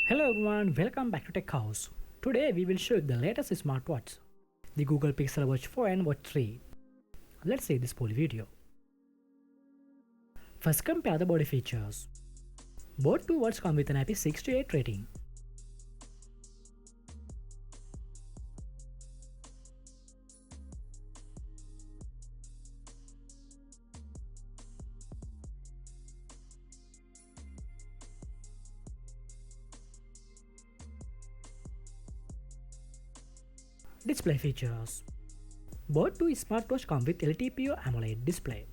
Hello everyone, welcome back to Tech House. Today we will show you the latest smartwatch, the Google Pixel Watch 4 and Watch 3. Let's see this full video. First, compare the body features. Both two watches come with an IP68 rating. Display features. Both two smartwatches come with LTPO AMOLED display.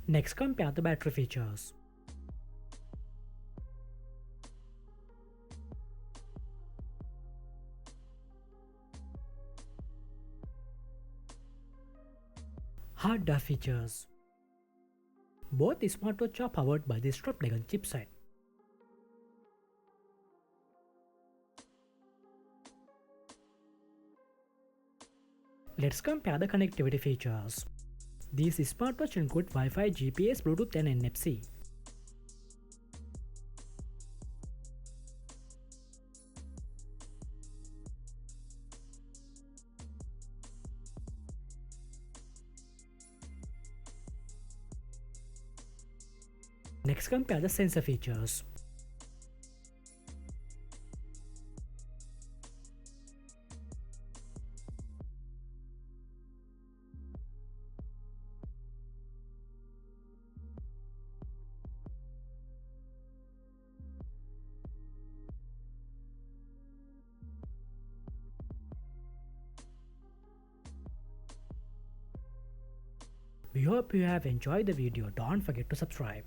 Next, compare the battery features. Hard drive features. Both smartwatches are powered by the Snapdragon chipset. Let's compare the connectivity features. These smartwatches include Wi-Fi, GPS, Bluetooth and NFC. Next, compare the sensor features. We hope you have enjoyed the video. Don't forget to subscribe.